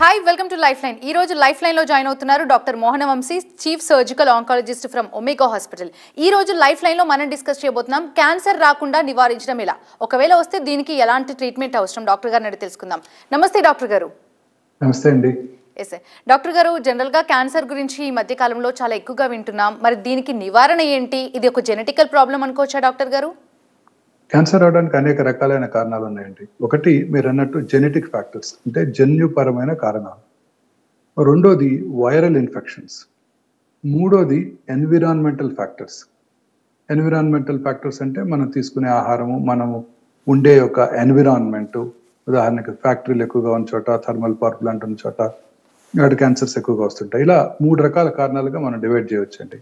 Hi welcome to life line. ఈ రోజు life line లో జాయిన్ అవుతున్నారు doctor Mohana Vamsi, chief surgical oncologist from Omega hospital. ఈ రోజు లైఫ్ లైన్ లో మనం డిస్కస్ చేయబోతున్నాం క్యాన్సర్ రాకుండా నివారించడం ఎలా, ఒకవేళ వస్తే దీనికి ఎలాంటి ట్రీట్మెంట్ అవసరం డాక్టర్ గారిని అడిగి తెలుసుకుందాం. నమస్తే డాక్టర్ గారు. నమస్తే అండి. ఎస్ డాక్టర్ గారు, జనరల్ గా క్యాన్సర్ గురించి ఈ మధ్య కాలంలో చాలా ఎక్కువగా వింటున్నాం. మరి దీనికి నివారణ ఏంటి? ఇది ఒక జెనెటికల్ ప్రాబ్లం అనుకోవచ్చా డాక్టర్ గారు? క్యాన్సర్ రావడానికి అనేక రకాలైన కారణాలు ఉన్నాయండి. ఒకటి మీరు అన్నట్టు జెనెటిక్ ఫ్యాక్టర్స్, అంటే జన్యుపరమైన కారణాలు. రెండోది వైరల్ ఇన్ఫెక్షన్స్. మూడోది ఎన్విరాన్మెంటల్ ఫ్యాక్టర్స్. ఎన్విరాన్మెంటల్ ఫ్యాక్టర్స్ అంటే మనం తీసుకునే ఆహారము, మనము ఉండే యొక్క ఎన్విరాన్మెంట్. ఉదాహరణకి ఫ్యాక్టరీలు ఎక్కువగా ఉన్న చోట, థర్మల్ పవర్ ప్లాంట్ ఉన్న చోట వాటి క్యాన్సర్స్ ఎక్కువగా వస్తుంటాయి. ఇలా 3 రకాల కారణాలుగా మనం డివైడ్ చేయవచ్చండి.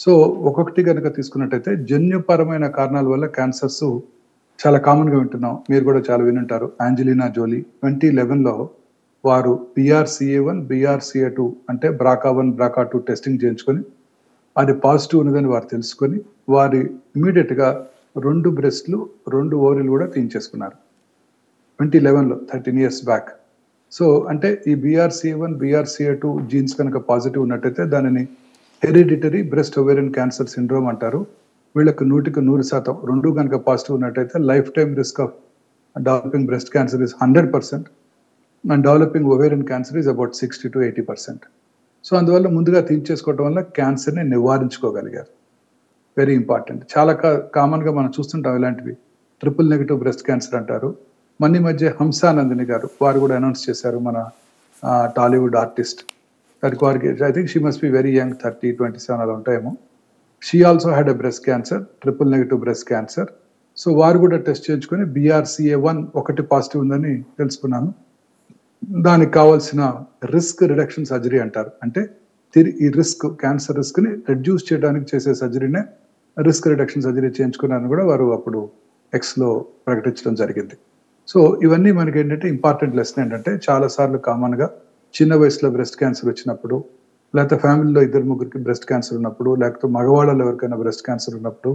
సో ఒక్కొక్కటి కనుక తీసుకున్నట్టయితే జన్యుపరమైన కారణాల వల్ల క్యాన్సర్స్ చాలా కామన్గా వింటున్నాం. మీరు కూడా చాలా వినుంటారు. ఆంజెలినా జోలీ 2011లో వారు BRCA1 BRCA2 అంటే BRCA1 BRCA2 టెస్టింగ్ చేయించుకొని అది పాజిటివ్ ఉన్నదని వారు తెలుసుకొని వారి ఇమీడియట్గా 2 బ్రెస్ట్లు 2 ఓవరీలు కూడా తీయించేసుకున్నారు 2011లో, 13 years బ్యాక్. సో అంటే ఈ BRCA1 BRCA2 జీన్స్ కనుక పాజిటివ్ ఉన్నట్టయితే దానిని hereditary breast ovarian cancer syndrome అంటారు. వీళ్ళకి 100% 2 కనుక పాజిటివ్ ఉన్నట్టయితే life time risk of developing breast cancer is 100% and developing ovarian cancer is about 60 to 80%. So అందువల్ల ముందుగా తీర్చేసుకోవడం వల్ల క్యాన్సర్ని నివారించుకోగలిగారు. Very important. చాలా కామన్గా మనం చూస్తుంటాం ఇలాంటివి. ట్రిపుల్ నెగిటివ్ బ్రెస్ట్ క్యాన్సర్ అంటారు. మన ఈ మధ్య హంసానందిని గారు వారు కూడా అనౌన్స్ చేశారు, మన టాలీవుడ్ ఆర్టిస్ట్. వారికి I think she must be very young, 30, 27 అలా ఉంటాయేమో. She also had a breast cancer, triple negative breast cancer. So వారు కూడా టెస్ట్ చేయించుకొని BRCA1 ఒకటి పాజిటివ్ ఉందని తెలుసుకున్నాను. దానికి కావాల్సిన రిస్క్ రిడక్షన్ సర్జరీ అంటారు. అంటే ఈ రిస్క్, క్యాన్సర్ రిస్క్ని రెడ్యూస్ చేయడానికి చేసే సర్జరీనే రిస్క్ రిడక్షన్ సర్జరీ చేయించుకున్నాను కూడా వారు అప్పుడు ఎక్స్లో ప్రకటించడం జరిగింది. సో ఇవన్నీ మనకి ఏంటంటే ఇంపార్టెంట్ లెసన్ ఏంటంటే చాలాసార్లు కామన్గా చిన్న వయసులో బ్రెస్ట్ క్యాన్సర్ వచ్చినప్పుడు, లేకపోతే ఫ్యామిలీలో 2-3కి బ్రెస్ట్ క్యాన్సర్ ఉన్నప్పుడు, లేకపోతే మగవాళ్ళలో ఎవరికైనా బ్రెస్ట్ క్యాన్సర్ ఉన్నప్పుడు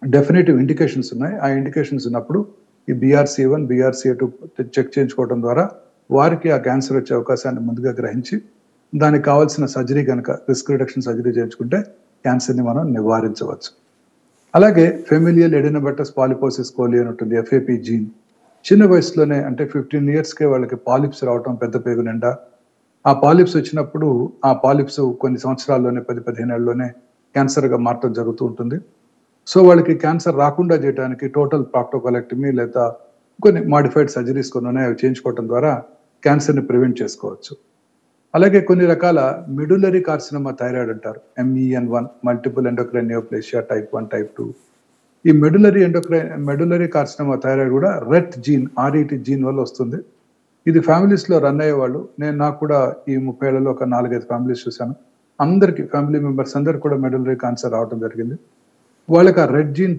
డెఫినెటివ్ ఇండికేషన్స్ ఉన్నాయి. ఆ ఇండికేషన్స్ ఉన్నప్పుడు ఈ BRCA1 BRCA2 చెక్ చేయించుకోవడం ద్వారా వారికి ఆ క్యాన్సర్ వచ్చే అవకాశాన్ని ముందుగా గ్రహించి దానికి కావాల్సిన సర్జరీ కనుక రిస్క్ రిడక్షన్ సర్జరీ చేయించుకుంటే క్యాన్సర్ని మనం నివారించవచ్చు. అలాగే ఫెమిలియల్ ఎడినోబెటస్ పాలిపోసిస్ కోలి అని ఉంటుంది, FAP జీన్. చిన్న వయసులోనే అంటే 15 yearsకే వాళ్ళకి పాలిప్స్ రావటం పెద్ద పేగు నిండా. ఆ పాలిప్స్ వచ్చినప్పుడు ఆ పాలిప్స్ కొన్ని సంవత్సరాల్లోనే 10-15 ఏళ్ళలోనే క్యాన్సర్గా మారటం జరుగుతూ ఉంటుంది. సో వాళ్ళకి క్యాన్సర్ రాకుండా చేయడానికి టోటల్ ప్రాక్టోకోలెక్టమీ లేదా కొన్ని మాడిఫైడ్ సర్జరీస్ కొన్ని ఉన్నాయి, అవి చేయించుకోవడం ద్వారా క్యాన్సర్ని ప్రివెంట్ చేసుకోవచ్చు. అలాగే కొన్ని రకాల మెడులరీ కార్సినోమా థైరాయిడ్ అంటారు, MEN1, multiple endocrine నియోప్లేషియా type 1 type 2. ఈ మెడులరీ కార్సినోమా థైరాయిడ్ కూడా RET జీన్ వల్ల వస్తుంది. ఇది ఫ్యామిలీస్లో రన్ అయ్యేవాళ్ళు, నాకు కూడా ఈ 30 ఏళ్లలో ఒక 4-5 ఫ్యామిలీస్ చూశాను. అందరికీ, ఫ్యామిలీ మెంబర్స్ అందరికి కూడా మెడులరీ క్యాన్సర్ రావడం జరిగింది. వాళ్ళకి ఆ RET జీన్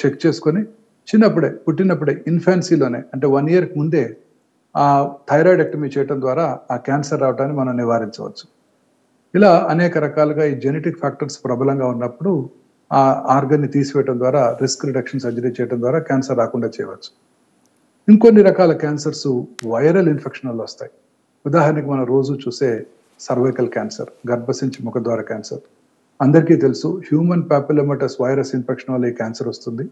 చెక్ చేసుకొని చిన్నప్పుడే, పుట్టినప్పుడే, ఇన్ఫాన్సీలోనే అంటే 1 year ముందే ఆ థైరాయిడెక్టమీ చేయడం ద్వారా ఆ క్యాన్సర్ రావడాన్ని మనం నివారించవచ్చు. ఇలా అనేక రకాలుగా ఈ జెనెటిక్ ఫ్యాక్టర్స్ ప్రబలంగా ఉన్నప్పుడు ఆ ఆర్గన్ని తీసివేయడం ద్వారా రిస్క్ రిడక్షన్ సర్జరీ చేయడం ద్వారా క్యాన్సర్ రాకుండా చేయవచ్చు. ఇంకొన్ని రకాల క్యాన్సర్స్ వైరల్ ఇన్ఫెక్షన్ వల్ల వస్తాయి. ఉదాహరణకి మనం రోజు చూసే సర్వైకల్ క్యాన్సర్, గర్భసించి ముఖద్వార క్యాన్సర్. అందరికీ తెలుసు, హ్యూమన్ పాపిలోమాటస్ వైరస్ ఇన్ఫెక్షన్ వల్ల ఈ క్యాన్సర్ వస్తుంది.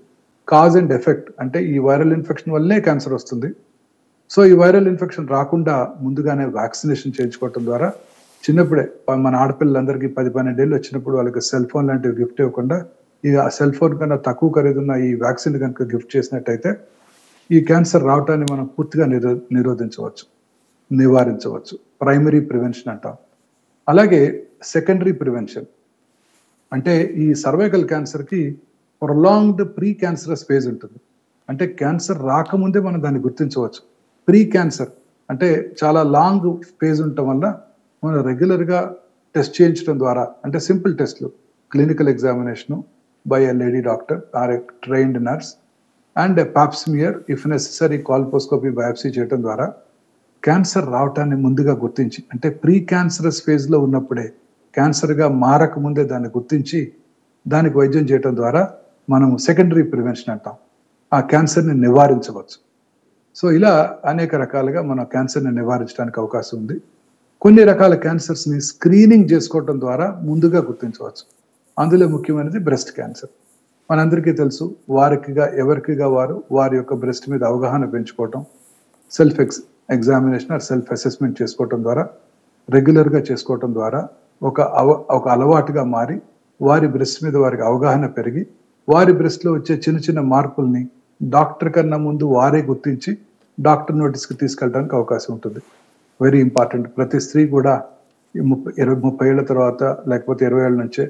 కాజ్ అండ్ ఎఫెక్ట్ అంటే ఈ వైరల్ ఇన్ఫెక్షన్ వల్లే క్యాన్సర్ వస్తుంది. సో ఈ వైరల్ ఇన్ఫెక్షన్ రాకుండా ముందుగానే వ్యాక్సినేషన్ చేయించుకోవటం ద్వారా చిన్నప్పుడే మన ఆడపిల్లలందరికీ 10-12 ఏళ్ళు వచ్చినప్పుడు వాళ్ళకి సెల్ ఫోన్ లాంటివి గిఫ్ట్ ఇవ్వకుండా ఈ సెల్ ఫోన్ కన్నా తక్కువ ఖరీదున్న ఈ వ్యాక్సిన్ కనుక గిఫ్ట్ చేసినట్టయితే ఈ క్యాన్సర్ రావటాన్ని మనం పూర్తిగా నిరోధించవచ్చు, నివారించవచ్చు. ప్రైమరీ ప్రివెన్షన్ అంటాం. అలాగే సెకండరీ ప్రివెన్షన్ అంటే ఈ సర్వైకల్ క్యాన్సర్కి ప్రొలాంగ్డ్ ప్రీ క్యాన్సరస్ ఫేజ్ ఉంటుంది. అంటే క్యాన్సర్ రాకముందే మనం దాన్ని గుర్తించవచ్చు. ప్రీ క్యాన్సర్ అంటే చాలా లాంగ్ ఫేజ్ ఉండటం వల్ల మనం రెగ్యులర్గా టెస్ట్ చేయించడం ద్వారా, అంటే సింపుల్ టెస్ట్లు, clinical examination by a lady doctor or a trained nurse and pap smear if necessary colposcopy biopsy చేయడం ద్వారా క్యాన్సర్ రావటాన్ని ముందుగా గుర్తించి, అంటే ప్రీ క్యాన్సరస్ ఫేజ్లో ఉన్నప్పుడే, క్యాన్సర్గా మారకముందే దాన్ని గుర్తించి దానికి వైద్యం చేయడం ద్వారా మనం సెకండరీ ప్రివెన్షన్ అంటాం, ఆ క్యాన్సర్ని నివారించవచ్చు. సో ఇలా అనేక రకాలుగా మనం క్యాన్సర్ని నివారించడానికి అవకాశం ఉంది. కొన్ని రకాల క్యాన్సర్స్ని స్క్రీనింగ్ చేసుకోవటం ద్వారా ముందుగా గుర్తించవచ్చు. అందులో ముఖ్యమైనది బ్రెస్ట్ క్యాన్సర్. మనందరికీ తెలుసు, ఎవరికిగా వారి యొక్క బ్రెస్ట్ మీద అవగాహన పెంచుకోవటం, self examination or self assessment చేసుకోవటం ద్వారా, రెగ్యులర్గా చేసుకోవటం ద్వారా ఒక అలవాటుగా మారి వారి బ్రెస్ట్ మీద వారికి అవగాహన పెరిగి వారి బ్రెస్ట్లో వచ్చే చిన్న చిన్న మార్పుల్ని డాక్టర్ కన్నా ముందు వారే గుర్తించి డాక్టర్ నోటీస్కి తీసుకెళ్ళడానికి అవకాశం ఉంటుంది. Very important. ప్రతి స్త్రీ కూడా 30 ఏళ్ల తర్వాత లేకపోతే 20 ఏళ్ళ నుంచే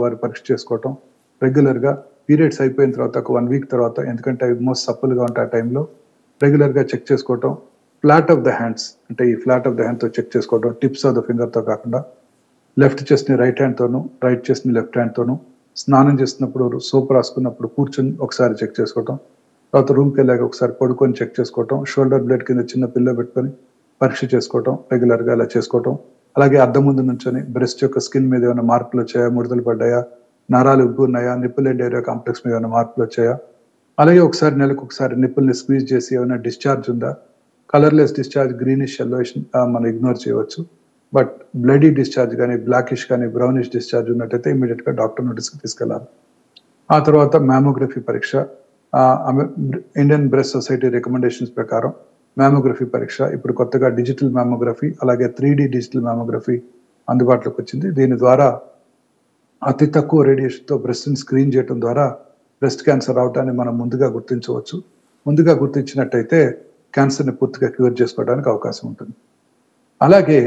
వారు పరీక్ష చేసుకోవటం, రెగ్యులర్గా పీరియడ్స్ అయిపోయిన తర్వాత ఒక 1 వీక్ తర్వాత, ఎందుకంటే అవి మోస్ట్ సప్పులుగా ఉంటాయి ఆ టైంలో, రెగ్యులర్గా చెక్ చేసుకోవటం. ఫ్లాట్ ఆఫ్ ద హ్యాండ్స్, అంటే ఈ ఫ్లాట్ ఆఫ్ ద హ్యాండ్తో చెక్ చేసుకోవటం, టిప్స్ ఆఫ్ ద ఫింగర్తో కాకుండా లెఫ్ట్ చెస్ట్ని రైట్ హ్యాండ్తోనూ, రైట్ చెస్ట్ని లెఫ్ట్ హ్యాండ్తోనూ, స్నానం చేస్తున్నప్పుడు సోప్ రాసుకున్నప్పుడు కూర్చొని ఒకసారి చెక్ చేసుకోవటం, తర్వాత రూమ్కి వెళ్ళాక ఒకసారి పడుకొని చెక్ చేసుకోవటం, షోల్డర్ బ్లేడ్ కింద చిన్న పిల్ల పెట్టుకొని పరీక్ష చేసుకోవటం, రెగ్యులర్గా అలా చేసుకోవటం. అలాగే అద్దం ముందు నుంచొని బ్రెస్ట్ యొక్క స్కిన్ మీద ఏమైనా మార్పులు వచ్చాయా, ముడతలు పడ్డాయా, నరాలు ఉబ్బు ఉన్నాయా, నిప్పుల్ ఎండ్ ఏరియా కాంప్లెక్స్ మీద ఏమైనా మార్పులు వచ్చాయా, అలాగే నెలకు ఒకసారి నిప్పుల్ని స్క్వీజ్ చేసి ఏమైనా డిశ్చార్జ్ ఉందా. కలర్లెస్ డిశ్చార్జ్, గ్రీనిష్, ఎల్లోయిష్ మనం ఇగ్నోర్ చేయవచ్చు. బట్ బ్లడీ డిశ్చార్జ్ కానీ, బ్లాకిష్ కానీ, బ్రౌనిష్ డిశ్చార్జ్ ఉన్నట్టయితే ఇమీడియట్గా డాక్టర్ నోటీస్కి తీసుకెళ్ళాలి. ఆ తర్వాత మ్యామోగ్రఫీ పరీక్ష. ఇండియన్ బ్రెస్ట్ సొసైటీ రికమెండేషన్స్ ప్రకారం మ్యామోగ్రఫీ పరీక్ష ఇప్పుడు కొత్తగా డిజిటల్ మ్యామోగ్రఫీ, అలాగే 3D డిజిటల్ మ్యామోగ్రఫీ అందుబాటులోకి వచ్చింది. దీని ద్వారా అతి తక్కువ రేడియేషన్తో బ్రెస్ట్ని స్క్రీన్ చేయడం ద్వారా బ్రెస్ట్ క్యాన్సర్ రావటాన్ని మనం ముందుగా గుర్తించవచ్చు. ముందుగా గుర్తించినట్టయితే క్యాన్సర్ని పూర్తిగా క్యూర్ చేసుకోవడానికి అవకాశం ఉంటుంది. అలాగే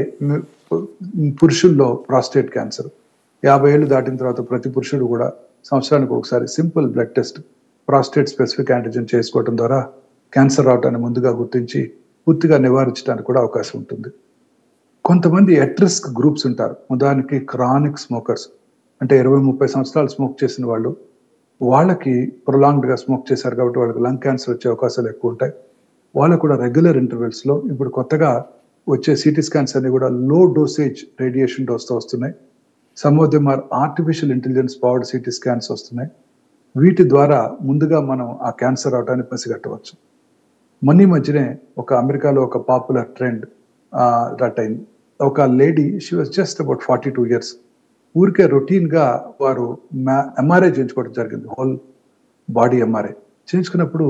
పురుషుల్లో ప్రాస్టేట్ క్యాన్సర్ 50 ఏళ్ళు దాటిన తర్వాత ప్రతి పురుషుడు కూడా సంవత్సరానికి ఒకసారి simple blood test, prostate specific antigen చేసుకోవడం ద్వారా క్యాన్సర్ రావటాన్ని ముందుగా గుర్తించి పూర్తిగా నివారించడానికి కూడా అవకాశం ఉంటుంది. కొంతమంది ఎట్ రిస్క్ గ్రూప్స్ ఉంటారు. ఉదాహరణకి క్రానిక్ స్మోకర్స్, అంటే 20-30 సంవత్సరాలు స్మోక్ చేసిన వాళ్ళకి ప్రొలాంగ్డ్గా స్మోక్ చేశారు కాబట్టి వాళ్ళకి లంగ్ క్యాన్సర్ వచ్చే అవకాశాలు ఎక్కువ ఉంటాయి. వాళ్ళకు కూడా రెగ్యులర్ ఇంటర్వెల్స్లో ఇప్పుడు కొత్తగా వచ్చే సిటీ స్కాన్స్ అన్ని కూడా లో డోసేజ్ రేడియేషన్ డోస్తో వస్తున్నాయి. Some of them are artificial intelligence powered CT scans వస్తున్నాయి. వీటి ద్వారా ముందుగా మనం ఆ క్యాన్సర్ అవటాన్ని పసిగట్టవచ్చు. మొన్న మధ్యనే అమెరికాలో ఒక పాపులర్ ట్రెండ్ దట్ అయింది. ఒక lady, she was just about 42 years, ఊరికే రొటీన్గా వారు ఎంఆర్ఐ చేయించుకోవడం జరిగింది, హోల్ బాడీ ఎంఆర్ఐ చేయించుకున్నప్పుడు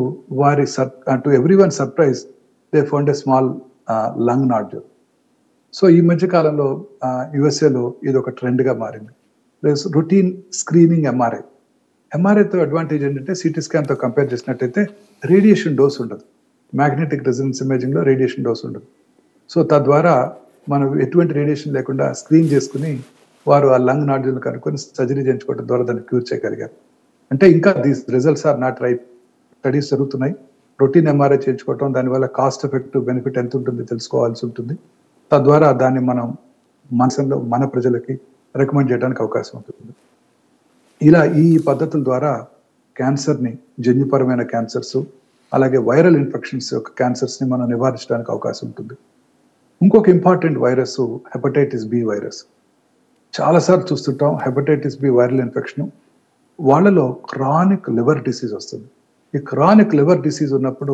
to every one surprise they found a small lung nodule. So ఈ మధ్య కాలంలో యుఎస్ఏలో ఇది ఒక ట్రెండ్గా మారింది. రొటీన్ స్క్రీనింగ్ ఎంఆర్ఐతో అడ్వాంటేజ్ ఏంటంటే సిటీ స్కాన్తో కంపేర్ చేసినట్టయితే రేడియేషన్ డోస్ ఉండదు. మ్యాగ్నెటిక్ రెజొనెన్స్ ఇమేజింగ్లో రేడియేషన్ డోస్ ఉండదు. సో తద్వారా మనం ఎటువంటి రేడియేషన్ లేకుండా స్క్రీన్ చేసుకుని వారు ఆ లంగ్ నాడ్యూల్ని కనుక్కొని సర్జరీ చేయించుకోవడం ద్వారా దాన్ని క్యూర్ చేయగలిగారు. అంటే ఇంకా these results are not right. Studies జరుగుతున్నాయి. రొటీన్ ఎంఆర్ఐ చేయించుకోవటం, దానివల్ల కాస్ట్ ఎఫెక్టివ్ బెనిఫిట్ ఎంత ఉంటుంది తెలుసుకోవాల్సి ఉంటుంది. తద్వారా దాన్ని మనం మన ప్రజలకి రికమెండ్ చేయడానికి అవకాశం ఉంటుంది. ఇలా ఈ పద్ధతుల ద్వారా క్యాన్సర్ని, జన్యుపరమైన క్యాన్సర్స్, అలాగే వైరల్ ఇన్ఫెక్షన్స్ యొక్క క్యాన్సర్స్ని మనం నివారించడానికి అవకాశం ఉంటుంది. ఇంకొక important virus hepatitis B virus. చాలాసార్లు చూస్తుంటాం హెపటైటిస్ బి వైరల్ ఇన్ఫెక్షన్ వాళ్ళలో క్రానిక్ లివర్ డిసీజ్ వస్తుంది. ఈ క్రానిక్ లివర్ డిసీజ్ ఉన్నప్పుడు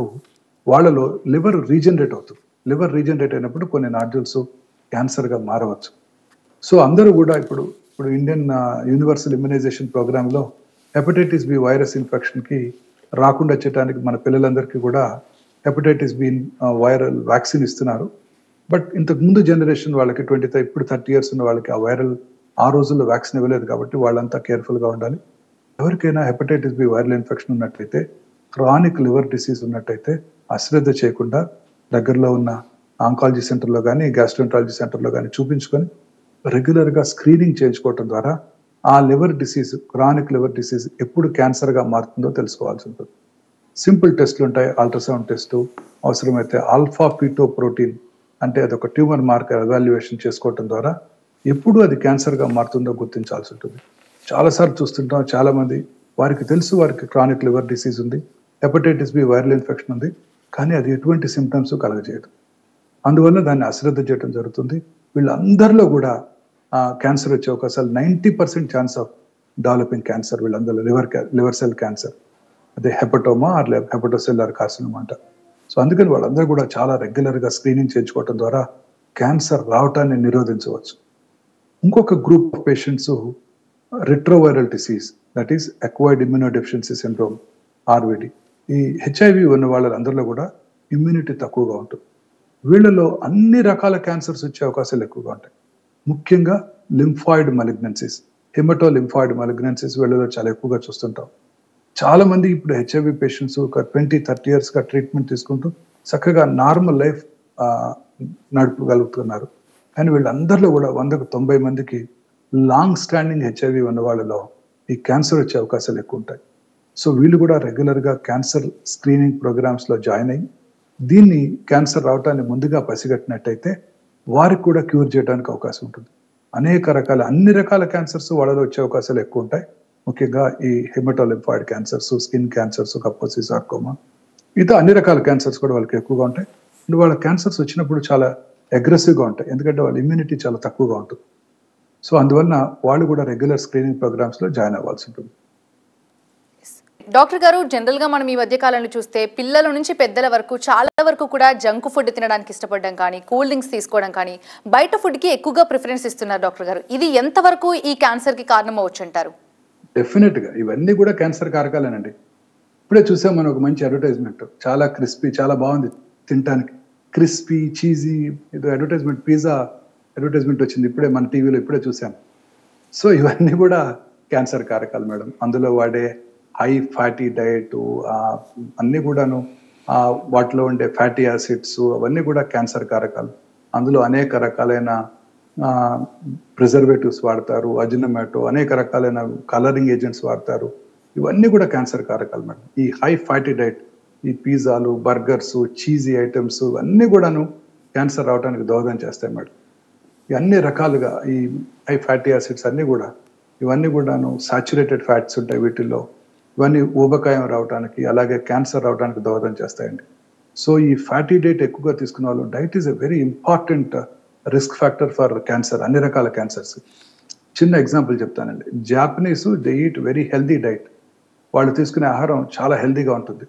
వాళ్ళలో లివర్ రీజనరేట్ అవుతుంది. లివర్ రీజనరేట్ అయినప్పుడు కొన్ని నాడ్యూల్స్ క్యాన్సర్గా మారవచ్చు. సో అందరూ కూడా ఇప్పుడు ఇండియన్ యూనివర్సల్ ఇమ్యునైజేషన్ ప్రోగ్రాంలో హెపటైటిస్ బి వైరస్ ఇన్ఫెక్షన్కి రాకుండా చేయడానికి మన పిల్లలందరికీ కూడా హెపటైటిస్ బి వైరల్ వ్యాక్సిన్ ఇస్తున్నారు. బట్ ఇంతకు ముందు జనరేషన్ వాళ్ళకి ఇప్పుడు 30 years ఉన్న వాళ్ళకి ఆ వైరల్ ఆ రోజుల్లో వ్యాక్సిన్ ఇవ్వలేదు కాబట్టి వాళ్ళంతా కేర్ఫుల్గా ఉండాలి. ఎవరికైనా హెపటైటిస్ బి వైరల్ ఇన్ఫెక్షన్ ఉన్నట్టయితే, క్రానిక్ లివర్ డిసీజ్ ఉన్నట్టయితే అశ్రద్ధ చేయకుండా దగ్గరలో ఉన్న ఆంకాలజీ సెంటర్లో కానీ, గ్యాస్ట్రోఎంట్రాలజీ సెంటర్లో కానీ చూపించుకొని రెగ్యులర్గా స్క్రీనింగ్ చేయించుకోవటం ద్వారా ఆ liver disease, chronic liver disease ఎప్పుడు క్యాన్సర్గా మారుతుందో తెలుసుకోవాల్సి ఉంటుంది. సింపుల్ టెస్ట్లు ఉంటాయి. అల్ట్రాసౌండ్ టెస్టు, అవసరమైతే ఆల్ఫా పీటో ప్రోటీన్ అంటే అదొక ట్యూమర్ మార్కర్ ఎవాల్యుయేషన్ చేసుకోవటం ద్వారా ఎప్పుడు అది క్యాన్సర్గా మారుతుందో గుర్తించాల్సి ఉంటుంది. చాలాసార్లు చూస్తుంటాం, చాలామంది వారికి తెలుసు వారికి క్రానిక్ లివర్ డిసీజ్ ఉంది, హెపటైటిస్ బి వైరల్ ఇన్ఫెక్షన్ ఉంది, కానీ అది ఎటువంటి సిమ్టమ్స్ కలగజేయదు. అందువల్ల దాన్ని అశ్రద్ధ చేయడం జరుగుతుంది. వీళ్ళందరిలో కూడా క్యాన్సర్ వచ్చే అవకాశాలు 90% ఛాన్స్ ఆఫ్ డెవలపింగ్ క్యాన్సర్ వీళ్ళందరిలో లివర్ సెల్ క్యాన్సర్, అదే హెపటోమా ఆర్ హెపటోసెల్లార్ కార్సినోమా అంట. సో అందుకని వాళ్ళందరూ కూడా చాలా రెగ్యులర్గా స్క్రీనింగ్ చేయించుకోవడం ద్వారా క్యాన్సర్ రావటాన్ని నిరోధించవచ్చు. ఇంకొక group of patients retroviral disease, that is acquired immunodeficiency syndrome, RVD. ఈ హెచ్ఐవి ఉన్న వాళ్ళందరిలో కూడా ఇమ్యూనిటీ తక్కువగా ఉంటుంది. వీళ్ళలో అన్ని రకాల క్యాన్సర్స్ వచ్చే అవకాశాలు ఎక్కువగా ఉంటాయి. ముఖ్యంగా లింఫాయిడ్ మలిగ్నెన్సీస్, హిమటోలింఫాయిడ్ మలిగ్నెన్సీస్ వీళ్ళలో చాలా ఎక్కువగా చూస్తుంటాం. చాలా మంది ఇప్పుడు హెచ్ఐవి పేషెంట్స్ ఒక 20-30 ఇయర్స్గా ట్రీట్మెంట్ తీసుకుంటూ చక్కగా నార్మల్ లైఫ్ నడపగలుగుతున్నారు. కానీ వీళ్ళందరిలో కూడా 100కు 90 మందికి లాంగ్ స్టాండింగ్ హెచ్ఐవి ఉన్న వాళ్ళలో ఈ క్యాన్సర్ వచ్చే అవకాశాలు ఎక్కువ ఉంటాయి. సో వీళ్ళు కూడా రెగ్యులర్గా క్యాన్సర్ స్క్రీనింగ్ ప్రోగ్రామ్స్లో జాయిన్ అయ్యి దీన్ని క్యాన్సర్ రావటాన్ని ముందుగా పసిగట్టినట్టయితే వారికి కూడా క్యూర్ చేయడానికి అవకాశం ఉంటుంది. అన్ని రకాల క్యాన్సర్స్ వాళ్ళలో వచ్చే అవకాశాలు ఎక్కువ ఉంటాయి. ముఖ్యంగా ఈ హెమటోలింఫాయిడ్ క్యాన్సర్స్, స్కిన్ క్యాన్సర్స్, కపోసి సార్కోమా, మిగతా అన్ని రకాల క్యాన్సర్స్ కూడా వాళ్ళకి ఎక్కువగా ఉంటాయి. అండ్ వాళ్ళ క్యాన్సర్స్ వచ్చినప్పుడు చాలా అగ్రెసివ్గా ఉంటాయి, ఎందుకంటే వాళ్ళ ఇమ్యూనిటీ చాలా తక్కువగా ఉంటుంది. సో అందువలన వాళ్ళు కూడా రెగ్యులర్ స్క్రీనింగ్ ప్రోగ్రామ్స్లో జాయిన్ అవ్వాల్సి ఉంటుంది. డాక్టర్ గారు, జనరల్ గా మనం ఈ మధ్య కాలంలో చూస్తే పిల్లల నుంచి పెద్దల వరకు చాలా వరకు కూడా జంక్ ఫుడ్ తినడానికి ఇష్టపడడం కానీ, కూల్ డ్రింక్స్ తీసుకోవడం కానీ, బయట ఫుడ్ కి ఎక్కువగా ప్రిఫరెన్స్ ఇస్తున్నారు. డాక్టర్ గారు, ఇది ఎంతవరకు ఈ క్యాన్సర్ కి కారణం అవ్వచ్చు అంటారు? డెఫినెట్ గా ఇవన్నీ కూడా క్యాన్సర్ కారకాలేనండి. ఇప్పుడే చూసాం మనం ఒక మంచి అడ్వర్టైజ్మెంట్, చాలా క్రిస్పీ, చాలా బాగుంది తినడానికి, క్రిస్పీ చీజీ ఏదో అడ్వర్టైజ్మెంట్, పిజ్జా అడ్వర్టైజ్మెంట్ వచ్చింది ఇప్పుడే మన టీవీలో ఇప్పుడే చూసాం. సో ఇవన్నీ కూడా క్యాన్సర్ కారకాలు మేడం. అందులో వాడే హై ఫ్యాటీ డైట్ అన్నీ కూడాను వాటిలో ఉండే ఫ్యాటీ యాసిడ్స్ అవన్నీ కూడా క్యాన్సర్ కారకాలు. అందులో అనేక రకాలైన ప్రిజర్వేటివ్స్ వాడతారు, అజినోమోటో, అనేక రకాలైన కలరింగ్ ఏజెంట్స్ వాడతారు. ఇవన్నీ కూడా క్యాన్సర్ కారకాలు మేడం. ఈ హై ఫ్యాటీ డైట్, ఈ పిజ్జాలు, బర్గర్స్, చీజీ ఐటమ్స్ అన్నీ కూడాను క్యాన్సర్ రావడానికి దోహదం చేస్తాయి మేడం. అన్ని రకాలుగా ఈ హై ఫ్యాటీ యాసిడ్స్ అన్నీ కూడా, ఇవన్నీ కూడాను సాచురేటెడ్ ఫ్యాట్స్ ఉంటాయి వీటిల్లో, ఇవన్నీ ఊబకాయం రావడానికి అలాగే క్యాన్సర్ రావడానికి దోహదం చేస్తాయండి. సో ఈ ఫ్యాటీ డైట్ ఎక్కువగా తీసుకున్న వాళ్ళు, diet is a very important risk factor for cancer, అన్ని రకాల క్యాన్సర్స్. చిన్న ఎగ్జాంపుల్ చెప్తానండి. Japanese they eat very healthy diet. వాళ్ళు తీసుకునే ఆహారం చాలా హెల్దీగా ఉంటుంది.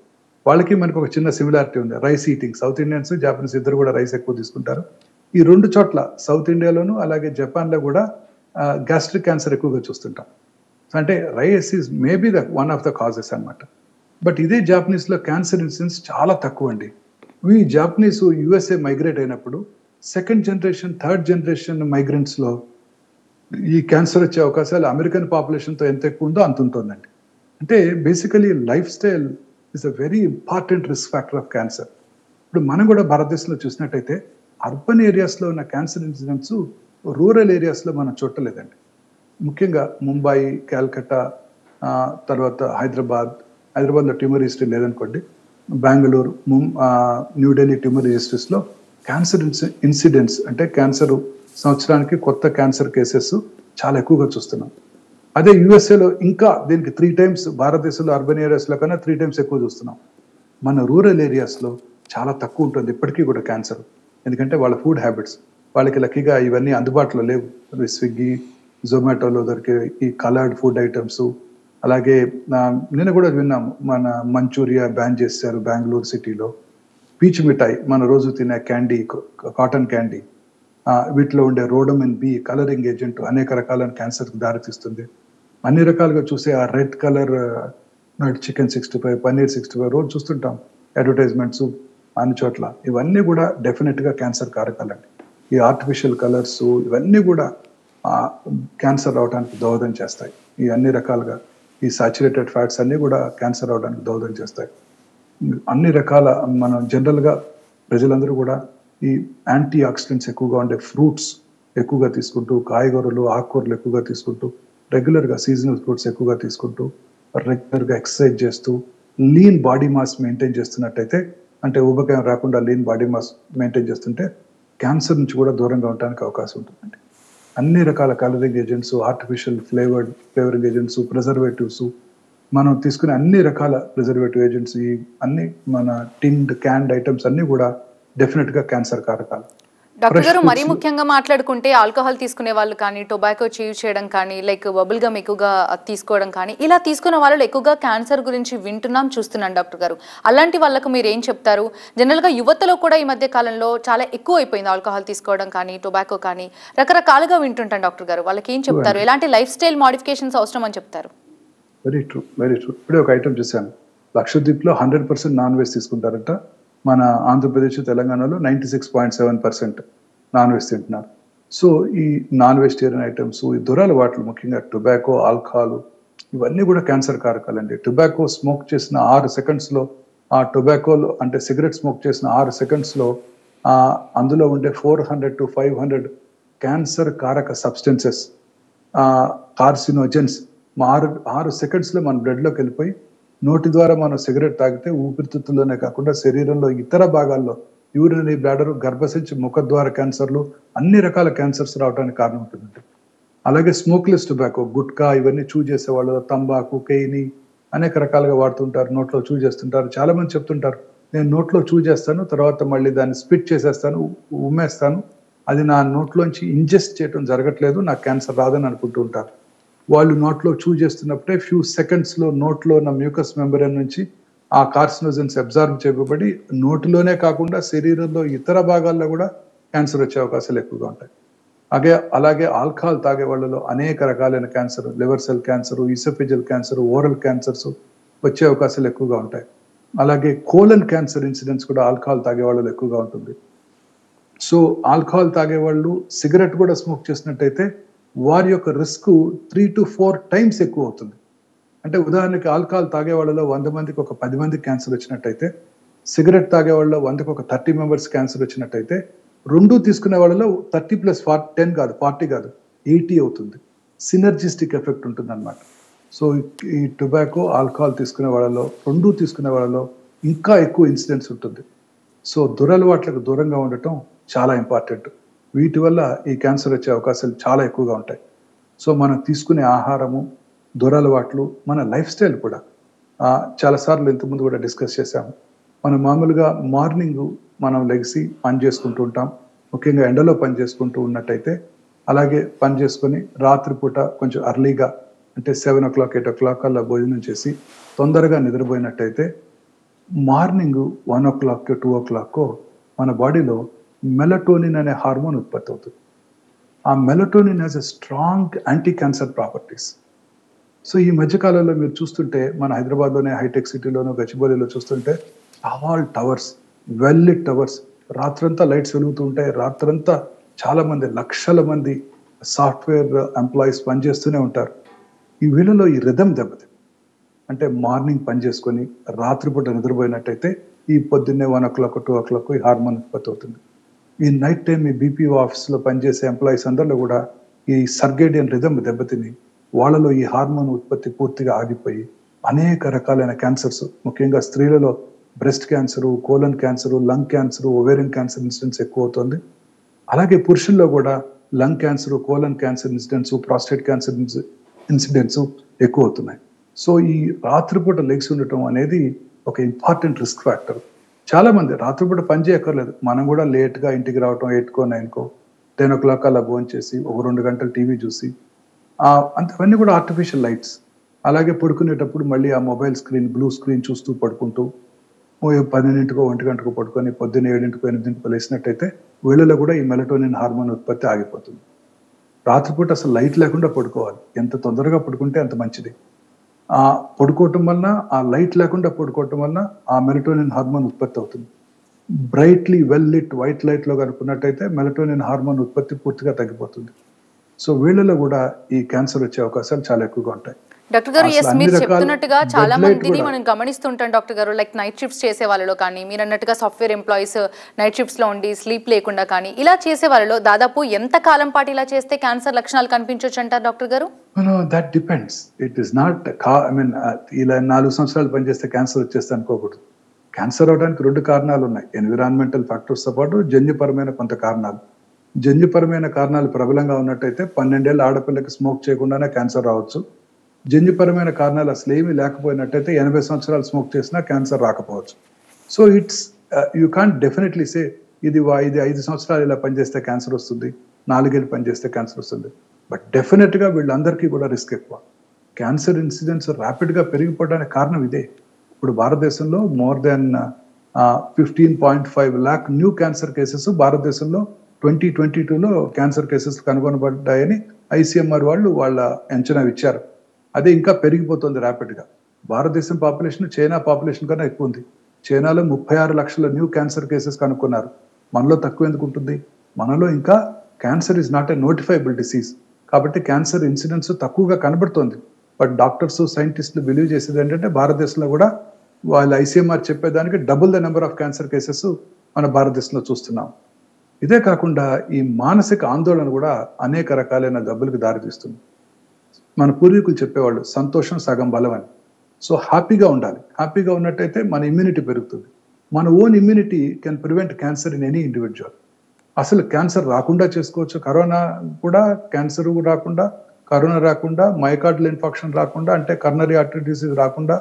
వాళ్ళకి మనకు ఒక చిన్న సిమిలారిటీ ఉంది, rice eating. South Indians, Japanese ఇద్దరు కూడా రైస్ ఎక్కువ తీసుకుంటారు. ఈ రెండు చోట్ల సౌత్ ఇండియాలోను అలాగే జపాన్లో కూడా గ్యాస్ట్రిక్ క్యాన్సర్ ఎక్కువగా చూస్తుంటాం. అంటే rice is maybe the one of the causes అనమాట. బట్ ఇదే జాపనీస్లో క్యాన్సర్ ఇన్సిడెన్స్ చాలా తక్కువ అండి. ఈ జాపనీస్ యుఎస్ఏ మైగ్రేట్ అయినప్పుడు సెకండ్ జనరేషన్, థర్డ్ జనరేషన్ మైగ్రెంట్స్లో ఈ క్యాన్సర్ వచ్చే అవకాశాలు అమెరికన్ పాపులేషన్తో ఎంత ఎక్కువ ఉందో అంత ఉంటుందండి. అంటే basically life style is a very important risk factor of cancer. ఇప్పుడు మనం కూడా భారతదేశంలో చూసినట్టయితే అర్బన్ ఏరియాస్లో ఉన్న క్యాన్సర్ ఇన్సిడెంట్స్ రూరల్ ఏరియాస్లో మనం చూడలేదండి. ముఖ్యంగా ముంబై, కాల్కటా, తర్వాత హైదరాబాద్లో ట్యూమర్ హిస్టరీ లేదనుకోండి, బెంగళూరు, న్యూఢిల్లీ ట్యూమర్ హిస్టరీస్లో క్యాన్సర్ ఇన్సిడెంట్స్ అంటే క్యాన్సర్ సంవత్సరానికి కొత్త క్యాన్సర్ కేసెస్ చాలా ఎక్కువగా చూస్తున్నాం. అదే యుఎస్ఏలో ఇంకా దీనికి 3 times, భారతదేశంలో అర్బన్ ఏరియాస్లో కన్నా 3 times ఎక్కువ చూస్తున్నాం. మన రూరల్ ఏరియాస్లో చాలా తక్కువ ఉంటుంది ఇప్పటికీ కూడా క్యాన్సర్. ఎందుకంటే వాళ్ళ ఫుడ్ హ్యాబిట్స్, వాళ్ళకి లక్కీగా ఇవన్నీ అందుబాటులో లేవు. స్విగ్గీ, జొమాటోలో దొరికే ఈ కలర్డ్ ఫుడ్ ఐటమ్స్, అలాగే నిన్న కూడా విన్నాము మన మంచూరియా బ్యాన్ చేశారు బెంగళూరు సిటీలో. పీచు మిఠాయి, మన రోజు తినే క్యాండీ, కాటన్ క్యాండీ, వీటిలో ఉండే రోడమిన్ బి కలరింగ్ ఏజెంట్ అనేక రకాలైన క్యాన్సర్కి దారితీస్తుంది. అన్ని రకాలుగా చూసే ఆ రెడ్ కలర్ చికెన్ 65, పన్నీర్ 65 రోజు చూస్తుంటాం అడ్వర్టైజ్మెంట్స్ అన్ని చోట్ల. ఇవన్నీ కూడా డెఫినెట్గా క్యాన్సర్ కారకాలండి. ఈ ఆర్టిఫిషియల్ కలర్స్ ఇవన్నీ కూడా క్యాన్సర్ రావడానికి దోహదం చేస్తాయి. ఈ అన్ని రకాలుగా ఈ సాచురేటెడ్ ఫ్యాట్స్ అన్నీ కూడా క్యాన్సర్ రావడానికి దోహదం చేస్తాయి. అన్ని రకాల మనం జనరల్గా ప్రజలందరూ కూడా ఈ యాంటీ ఆక్సిడెంట్స్ ఎక్కువగా ఉండే ఫ్రూట్స్ ఎక్కువగా తీసుకుంటూ, కాయగూరలు, ఆకుకూరలు ఎక్కువగా తీసుకుంటూ, రెగ్యులర్గా సీజనల్ ఫ్రూట్స్ ఎక్కువగా తీసుకుంటూ, రెగ్యులర్గా ఎక్సర్సైజ్ చేస్తూ, లీన్ బాడీ మాస్ మెయింటైన్ చేస్తున్నట్టయితే, అంటే ఊబకాయం రాకుండా లీన్ బాడీ మాస్ మెయింటైన్ చేస్తుంటే క్యాన్సర్ నుంచి కూడా దూరంగా ఉండడానికి అవకాశం ఉంటుందండి. అన్ని రకాల colouring agents, artificial flavouring agents, preservatives, మనం తీసుకునే అన్ని రకాల ప్రిజర్వేటివ్ ఏజెంట్స్, ఈ అన్ని మన టిన్డ్, క్యాన్డ్ ఐటమ్స్ అన్నీ కూడా డెఫినెట్గా క్యాన్సర్ కారకాలు. డాక్టర్ గారు మరీ ముఖ్యంగా మాట్లాడుకుంటే ఆల్కహాల్ తీసుకునే వాళ్ళు కానీ టొబాకో చీవ్ చేయడం కానీ లైక్ బబుల్ గమ్ ఎక్కువగా తీసుకోవడం కానీ ఇలా తీసుకున్న వాళ్ళు ఎక్కువగా క్యాన్సర్ గురించి వింటున్నాం చూస్తున్నాం డాక్టర్ గారు. అలాంటి వాళ్ళకు మీరు ఏం చెప్తారు? జనరల్గా యువతలో కూడా ఈ మధ్య కాలంలో చాలా ఎక్కువ అయిపోయింది ఆల్కహాల్ తీసుకోవడం కానీ టొబాకో కానీ రకరకాలుగా వింటుంటాం డాక్టర్ గారు. వాళ్ళకి ఏం చెప్తారు? ఎలాంటి లైఫ్ స్టైల్ మోడిఫికేషన్స్ అవసరం అని చెప్తారు? Very true, very true. ఇప్పుడే ఒక ఐటమ్ చూశాను, లక్షద్వీప్లో 100% నాన్ వెజ్ తీసుకుంటారంట. మన ఆంధ్రప్రదేశ్ తెలంగాణలో 96.7% నాన్ వెజ్ తింటున్నారు. సో ఈ నాన్ వెజిటేరియన్ ఐటమ్స్, ఈ దురలవాట్లు ముఖ్యంగా టొబాకో, ఆల్కహాల్ ఇవన్నీ కూడా క్యాన్సర్ కారకాలండి. టొబాకో స్మోక్ చేసిన 6 సెకండ్స్లో, ఆ టొబాకోలో అంటే సిగరెట్ స్మోక్ చేసిన 6 సెకండ్స్లో అందులో ఉండే 400 to 500 క్యాన్సర్ కారక సబ్స్టెన్సెస్, కార్సినోజెన్స్ 6 సెకండ్స్లో మన బ్లడ్లోకి వెళ్ళిపోయి నోటి ద్వారా మనం సిగరెట్ తాగితే ఊపిరితిత్తుల్లోనే కాకుండా శరీరంలో ఇతర భాగాల్లో యూరినరీ బ్లాడర్, గర్భసంచి, ముఖద్వార క్యాన్సర్లు, అన్ని రకాల క్యాన్సర్స్ రావడానికి కారణం ఉంటుందండి. అలాగే స్మోక్లెస్ టొబాకో, గుట్కా ఇవన్నీ చూ చేసేవాళ్ళు, తంబాకు, కేయిని అనేక రకాలుగా వాడుతుంటారు, నోట్లో చూ చేస్తుంటారు. చాలా మంది చెప్తుంటారు, నేను నోట్లో చూ చేస్తాను, తర్వాత మళ్ళీ దాన్ని స్పిట్ చేసేస్తాను, ఉమ్మేస్తాను, అది నా నోట్లోంచి ఇంజెస్ట్ చేయడం జరగట్లేదు, నాకు క్యాన్సర్ రాదని అనుకుంటూ ఉంటారు. వాళ్ళు నోట్లో చూ చేస్తున్నప్పుడే ఫ్యూ సెకండ్స్లో నోట్లో ఉన్న మ్యూకస్ మెంబ్రేన్ నుంచి ఆ కార్సినోజన్స్ అబ్జార్బ్ చేయబడి నోటిలోనే కాకుండా శరీరంలో ఇతర భాగాల్లో కూడా క్యాన్సర్ వచ్చే అవకాశాలు ఎక్కువగా ఉంటాయి. అలాగే ఆల్కహాల్ తాగే వాళ్ళలో అనేక రకాలైన cancer, liver cell cancer, oesophageal cancer, oral cancers వచ్చే అవకాశాలు ఎక్కువగా ఉంటాయి. అలాగే కోలన్ క్యాన్సర్ ఇన్సిడెంట్స్ కూడా ఆల్కహాల్ తాగే వాళ్ళలో ఎక్కువగా ఉంటుంది. సో ఆల్కహాల్ తాగే వాళ్ళు సిగరెట్ కూడా స్మోక్ చేసినట్టయితే వారి యొక్క రిస్క్ 3 to 4 times ఎక్కువ అవుతుంది. అంటే ఉదాహరణకి ఆల్కహాల్ తాగే వాళ్ళలో 100 మందికి ఒక 10 మందికి క్యాన్సర్ వచ్చినట్టయితే, సిగరెట్ తాగే వాళ్ళలో 100కి ఒక 30 మెంబర్స్ క్యాన్సర్ వచ్చినట్టయితే, రెండు తీసుకునే వాళ్ళలో 30 + 10 కాదు, 40 కాదు, 80 అవుతుంది. సినర్జిస్టిక్ ఎఫెక్ట్ ఉంటుంది అనమాట. సో ఈ టొబాకో, ఆల్కహాల్ తీసుకునే వాళ్ళలో, రెండు తీసుకునే వాళ్ళలో ఇంకా ఎక్కువ ఇన్సిడెంట్స్ ఉంటుంది. సో దురలవాట్లకు దూరంగా ఉండటం చాలా ఇంపార్టెంట్. వీటి వల్ల ఈ క్యాన్సర్ వచ్చే అవకాశాలు చాలా ఎక్కువగా ఉంటాయి. సో మనం తీసుకునే ఆహారము, దురలవాట్లు, మన లైఫ్ స్టైల్ కూడా చాలాసార్లు ఇంతకుముందు కూడా డిస్కస్ చేశాము. మనం మామూలుగా మార్నింగ్ మనం లెగిసి పని చేసుకుంటూ ఉంటాం, ముఖ్యంగా ఎండలో పని చేసుకుంటూ ఉన్నట్టయితే, అలాగే పని చేసుకొని రాత్రిపూట కొంచెం అర్లీగా అంటే 7 o'clock 8 o'clock అలా భోజనం చేసి తొందరగా నిద్రపోయినట్టయితే మార్నింగ్ 1 o'clock 2 o'clock మన బాడీలో మెలటోనిన్ అనే హార్మోన్ ఉత్పత్తి అవుతుంది. ఆ melatonin has a strong anti cancer properties. So ఈ మధ్యకాలంలో మీరు చూస్తుంటే మన హైదరాబాద్లోనే హైటెక్ సిటీలోనూ గచ్చిబౌలిలో చూస్తుంటే all towers, well lit towers, రాత్రంతా లైట్స్ వెలుగుతూ ఉంటాయి. రాత్రంతా చాలా మంది, లక్షల మంది సాఫ్ట్వేర్ ఎంప్లాయీస్ పనిచేస్తూనే ఉంటారు. ఈ వీళ్ళలో ఈ రిథమ్ దెబ్బతింది. అంటే మార్నింగ్ పని చేసుకొని రాత్రిపూట నిద్రపోయినట్టయితే ఈ పొద్దున్నే 1 o'clock 2 o'clock ఈ హార్మోన్ ఉత్పత్తి అవుతుంది. ఈ నైట్ టైం ఈ బీపీఓ ఆఫీస్లో పనిచేసే ఎంప్లాయీస్ అందరిలో కూడా ఈ సర్గేడియన్ రిథమ్ దెబ్బతిని వాళ్ళలో ఈ హార్మోన్ ఉత్పత్తి పూర్తిగా ఆగిపోయి అనేక రకాలైన క్యాన్సర్స్, ముఖ్యంగా స్త్రీలలో breast cancer, colon cancer, lung cancer, ovarian cancer incidents ఎక్కువ అవుతుంది. అలాగే పురుషుల్లో కూడా lung cancer, colon cancer incidents, prostate cancer incidents ఎక్కువ అవుతున్నాయి. సో ఈ రాత్రిపూట లెగ్స్ ఉండటం అనేది ఒక ఇంపార్టెంట్ రిస్క్ ఫ్యాక్టర్. చాలా మంది రాత్రిపూట పని చేయక్కర్లేదు, మనం కూడా లేట్గా ఇంటికి రావటం 8కో 9కో 10 o'clock అలా భోజనం చేసి ఒక 2 గంటలు టీవీ చూసి అంతవన్నీ కూడా ఆర్టిఫిషియల్ లైట్స్. అలాగే పడుకునేటప్పుడు మళ్ళీ ఆ మొబైల్ స్క్రీన్, బ్లూ స్క్రీన్ చూస్తూ పడుకుంటూ 12కో 1 గంటకో పడుకొని పొద్దున్న 7కో 8కో లేసినట్టయితే వీళ్ళలో కూడా ఈ మెలటోనిన్ హార్మోన్ ఉత్పత్తి ఆగిపోతుంది. రాత్రిపూట అసలు లైట్ లేకుండా పడుకోవాలి, ఎంత తొందరగా పడుకుంటే అంత మంచిది. పడుకోవటం వలన, ఆ లైట్ లేకుండా పడుకోవటం వలన ఆ మెలటోనిన్ హార్మోన్ ఉత్పత్తి అవుతుంది. బ్రైట్లీ వెల్ లిట్ వైట్ లైట్లో కనుక్కున్నట్టయితే మెలటోనిన్ హార్మోన్ ఉత్పత్తి పూర్తిగా తగ్గిపోతుంది. సో వీళ్ళలో కూడా ఈ క్యాన్సర్ వచ్చే అవకాశాలు చాలా ఎక్కువగా ఉంటాయి. డాక్టర్ గారు, ఎస్, మీరు చెప్తున్నట్టుగా చాలా మందిని మనం గమనిస్తుంటాం డాక్టర్ గారు, లైక్ నైట్ షిఫ్ట్స్ చేసే వాళ్ళలో కానీ, మీరు అన్నట్టుగా సాఫ్ట్వేర్ ఎంప్లాయీస్ నైట్ షిఫ్ట్స్ లో ఉండి స్లీప్ లేకుండా కానీ ఇలా చేసే వాళ్ళలో దాదాపు ఎంత కాలం పాటు ఇలా చేస్తే క్యాన్సర్ లక్షణాలు కనిపించవచ్చు అంటారు డాక్టర్ గారు? That depends. It is not ఇలా 4 సంవత్సరాలు పనిచేస్తే క్యాన్సర్ వచ్చేస్తే అనుకోకూడదు. క్యాన్సర్ అవడానికి 2 కారణాలు ఉన్నాయి. ఎన్విరాన్మెంటల్ ఫ్యాక్టర్స్తో పాటు జన్యుపరమైన కొంత కారణాలు. జన్యుపరమైన కారణాలు ప్రబలంగా ఉన్నట్టయితే 12 ఏళ్ళ ఆడపిల్లకి స్మోక్ చేయకుండానే క్యాన్సర్ రావచ్చు. జన్యుపరమైన కారణాలు అసలు ఏమీ లేకపోయినట్టయితే 80 సంవత్సరాలు స్మోక్ చేసినా క్యాన్సర్ రాకపోవచ్చు. So you can't definitely say ఇది 5 సంవత్సరాలు ఇలా పనిచేస్తే క్యాన్సర్ వస్తుంది, 4 ఏళ్ళు పనిచేస్తే క్యాన్సర్ వస్తుంది. బట్ డెఫినెట్గా వీళ్ళందరికీ కూడా రిస్క్ ఎక్కువ. క్యాన్సర్ ఇన్సిడెన్స్ ర్యాపిడ్గా పెరిగిపోవడానికి కారణం ఇదే. ఇప్పుడు భారతదేశంలో more than 15.5 lakh new cancer cases భారతదేశంలో 2022లో క్యాన్సర్ కేసెస్ కనుగొనబడ్డాయని ICMR వాళ్ళు వాళ్ళ అంచనా ఇచ్చారు. అదే ఇంకా పెరిగిపోతుంది ర్యాపిడ్గా. భారతదేశం పాపులేషన్ చైనా పాపులేషన్ కన్నా ఎక్కువ ఉంది. చైనాలో 36 లక్షల న్యూ క్యాన్సర్ కేసెస్ కనుక్కున్నారు. మనలో తక్కువ ఎందుకు ఉంటుంది? మనలో ఇంకా cancer is not a notifiable disease. కాబట్టి క్యాన్సర్ ఇన్సిడెన్స్ తక్కువగా కనబడుతుంది. బట్ డాక్టర్స్ సైంటిస్టులు బిలీవ్ చేసేది ఏంటంటే భారతదేశంలో కూడా వాళ్ళు ICMR చెప్పేదానికి double the number of cancer cases మన భారతదేశంలో చూస్తున్నాం. ఇదే కాకుండా ఈ మానసిక ఆందోళన కూడా అనేక రకాలైన జబ్బులకు దారితీస్తుంది. మన పూర్వీకులు చెప్పేవాళ్ళు సంతోషం సగం బలం అని. సో హ్యాపీగా ఉండాలి. హ్యాపీగా ఉన్నట్టయితే మన ఇమ్యూనిటీ పెరుగుతుంది. మన own immunity can prevent cancer in any individual. అసలు క్యాన్సర్ రాకుండా చేసుకోవచ్చు. కరోనా కూడా క్యాన్సర్ రాకుండా, కరోనా రాకుండా, మైకార్డియల్ ఇన్ఫెక్షన్ రాకుండా, అంటే కరోనరీ ఆర్టరీ డిసీజ్ రాకుండా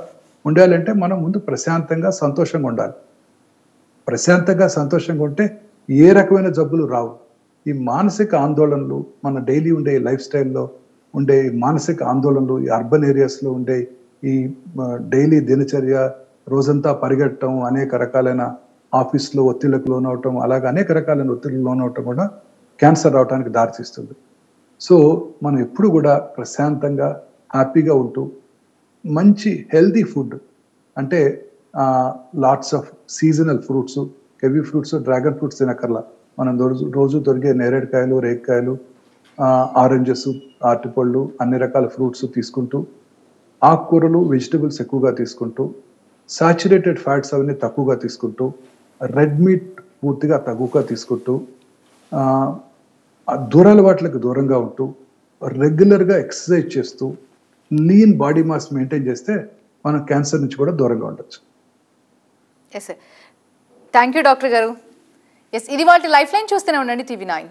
ఉండాలంటే మనం ముందు ప్రశాంతంగా సంతోషంగా ఉండాలి. ప్రశాంతంగా సంతోషంగా ఉంటే ఏ రకమైన జబ్బులు రావు. ఈ మానసిక ఆందోళనలు మన డైలీ ఉండే లైఫ్ స్టైల్లో ఉండే మానసిక ఆందోళనలు, ఈ అర్బన్ ఏరియాస్లో ఉండే ఈ డైలీ దినచర్య, రోజంతా పరిగెట్టడం, అనేక రకాలైన ఆఫీస్లో ఒత్తిళ్లకు లోనవటం, అలాగే అనేక రకాలైన ఒత్తిళ్లకు లోనవటం కూడా క్యాన్సర్ రావడానికి దారితీస్తుంది. సో మనం ఎప్పుడు కూడా ప్రశాంతంగా హ్యాపీగా ఉంటూ మంచి హెల్దీ ఫుడ్ అంటే lots of seasonal fruits, heavy fruits, dragon fruits తినకర్లా. మనం రోజు దొరికే నేరేడుకాయలు, రేగికాయలు, ఆరెంజెస్, అరటిపళ్ళు, అన్ని రకాల ఫ్రూట్స్ తీసుకుంటూ, ఆకుకూరలు, వెజిటబుల్స్ ఎక్కువగా తీసుకుంటూ, సాచురేటెడ్ ఫ్యాట్స్ అవన్నీ తక్కువగా తీసుకుంటూ, రెడ్ మీట్ పూర్తిగా తక్కువగా తీసుకుంటూ, దురలవాట్లకు దూరంగా ఉంటూ, రెగ్యులర్గా ఎక్సర్సైజ్ చేస్తూ, లీన్ బాడీ మాస్ మెయింటైన్ చేస్తే మనం క్యాన్సర్ నుంచి కూడా దూరంగా ఉండొచ్చు. Yes sir, thank you doctor garu. Yes, ఇది వాళ్ళ లైఫ్ లైన్. చూస్తూనే ఉండండి TV9.